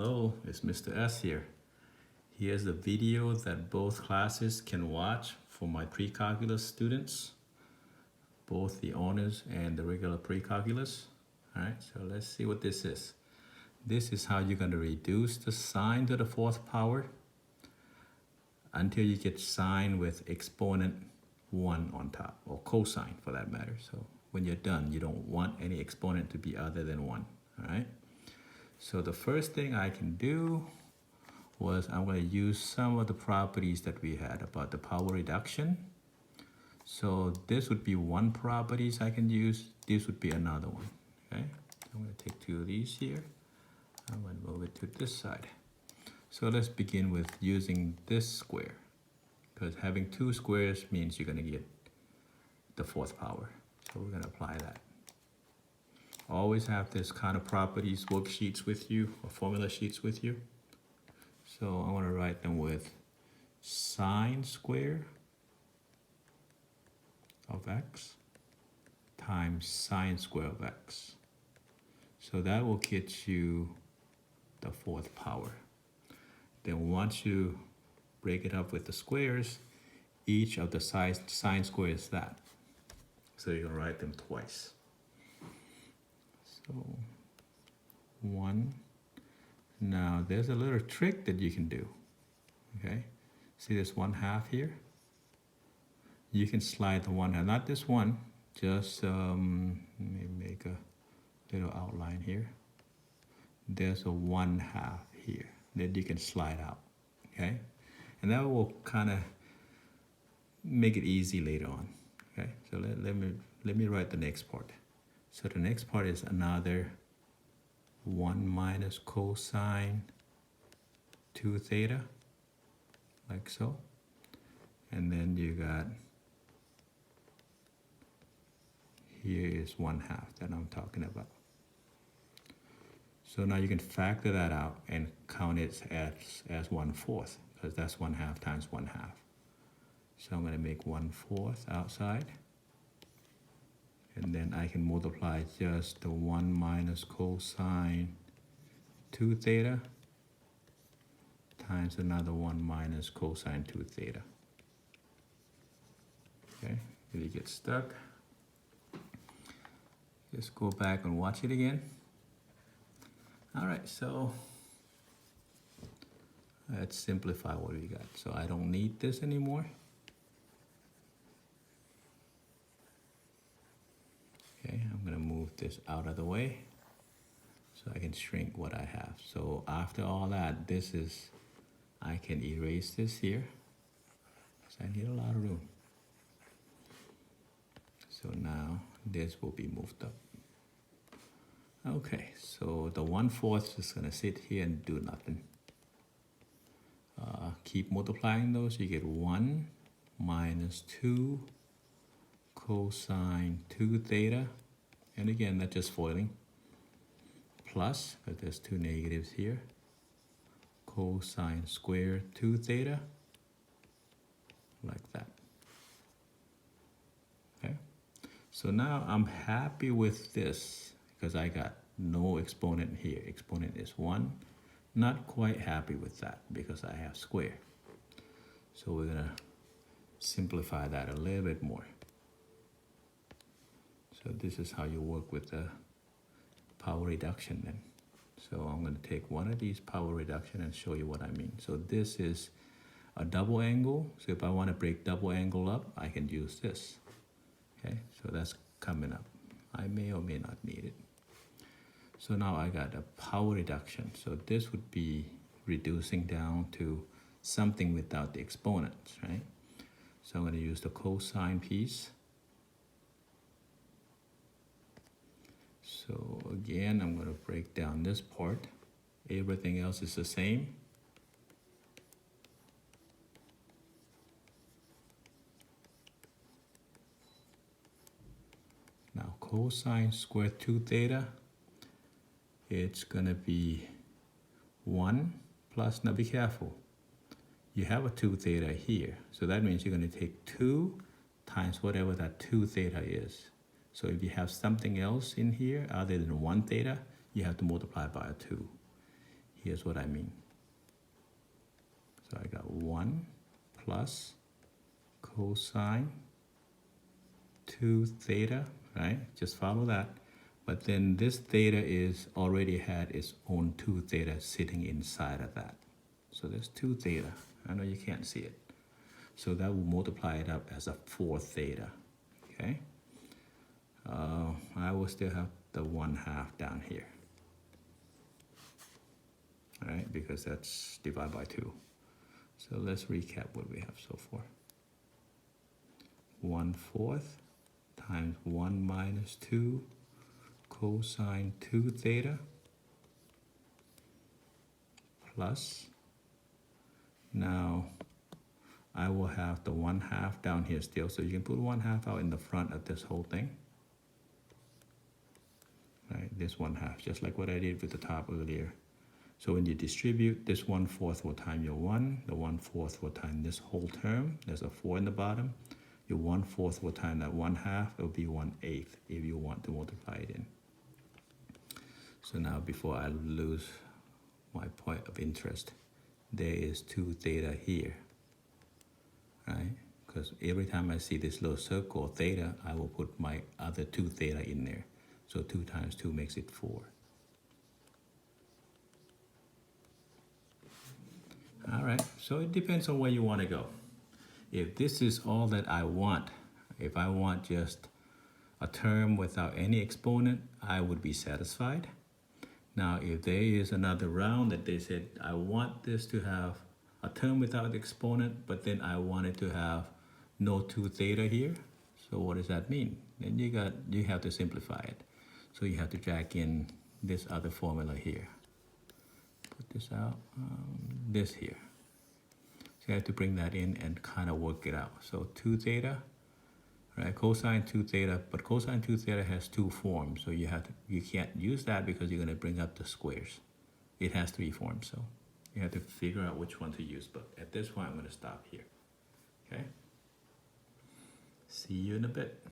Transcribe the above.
Hello, it's Mr. S here. Here's the video that both classes can watch for my pre-calculus students, both the honors and the regular pre-calculus. All right, so let's see what this is. This is how you're going to reduce the sine to the fourth power until you get sine with exponent 1 on top, or cosine for that matter. So when you're done, you don't want any exponent to be other than 1. All right. So the first thing I can do was I'm going to use some of the properties that we had about the power reduction. So this would be one properties I can use. This would be another one. Okay, I'm going to take two of these here. I'm going to move it to this side. So let's begin with using this square, because having two squares means you're going to get the fourth power. So we're going to apply that. Always have this kind of properties worksheets with you, or formula sheets with you. So I want to write them with sine square of x times sine square of x. So that will get you the fourth power. Then once you break it up with the squares, each of the sine square is that. So you're going to write them twice. So 1. Now there's a little trick that you can do. Okay, see this 1/2 here? You can slide the 1/2, not this one, just let me make a little outline here. There's a 1/2 here that you can slide out. Okay, and that will kind of make it easy later on. Okay, so let me write the next part. So the next part is another 1 minus cosine 2 theta, like so. And then you got, here is 1/2 that I'm talking about. So now you can factor that out and count it as 1/4, because that's 1/2 times 1/2. So I'm going to make 1/4 outside. And then I can multiply just the 1 minus cosine 2 theta times another 1 minus cosine 2 theta. Okay, if you get stuck, just go back and watch it again. All right, so let's simplify what we got. So I don't need this anymore. Okay, I'm going to move this out of the way so I can shrink what I have. So after all that, this is, I can erase this here, because I need a lot of room. So now this will be moved up. Okay, so the 1/4 is just going to sit here and do nothing. Keep multiplying those, you get 1 minus 2 cosine 2 theta, and again that's just foiling, plus, because there's two negatives here, cosine square 2 theta, like that. Okay, so now I'm happy with this because I got no exponent here. Exponent is 1. Not quite happy with that because I have square. So we're gonna simplify that a little bit more. So this is how you work with the power reduction then. So I'm going to take one of these power reduction and show you what I mean. So this is a double angle. So if I want to break double angle up, I can use this. Okay, so that's coming up. I may or may not need it. So now I got a power reduction. So this would be reducing down to something without the exponents, right? So I'm going to use the cosine piece. So again, I'm going to break down this part. Everything else is the same. Now cosine square 2 theta, it's going to be 1 plus, now be careful. You have a 2 theta here. So that means you're going to take 2 times whatever that 2 theta is. So if you have something else in here other than 1 theta, you have to multiply by a 2. Here's what I mean. So I got 1 plus cosine 2 theta, right? Just follow that. But then this theta is already had its own 2 theta sitting inside of that. So there's 2 theta. I know you can't see it. So that will multiply it up as a 4 theta, okay? I will still have the 1/2 down here, all right? Because that's divided by 2. So let's recap what we have so far. 1/4 times 1 minus 2 cosine 2 theta plus, now I will have the 1/2 down here still, so you can put 1/2 out in the front of this whole thing. Right, this 1/2, just like what I did with the top earlier. So when you distribute, this 1/4 will time your 1, the 1/4 will time this whole term, there's a 4 in the bottom. Your 1/4 will time that 1/2, it will be 1/8 if you want to multiply it in. So now before I lose my point of interest, there is 2 theta here, right? Because every time I see this little circle, theta, I will put my other 2 theta in there. So 2 times 2 makes it 4. All right, so it depends on where you want to go. If this is all that I want, if I want just a term without any exponent, I would be satisfied. Now, if there is another round that they said, I want this to have a term without exponent, but then I want it to have no 2 theta here. So what does that mean? Then you have to simplify it. So you have to drag in this other formula here. Put this out, this here. So you have to bring that in and kind of work it out. So 2 theta, right? Cosine 2 theta, but cosine 2 theta has 2 forms. So you can't use that because you're going to bring up the squares. It has 3 forms, so you have to figure out which one to use. But at this point, I'm going to stop here. Okay? See you in a bit.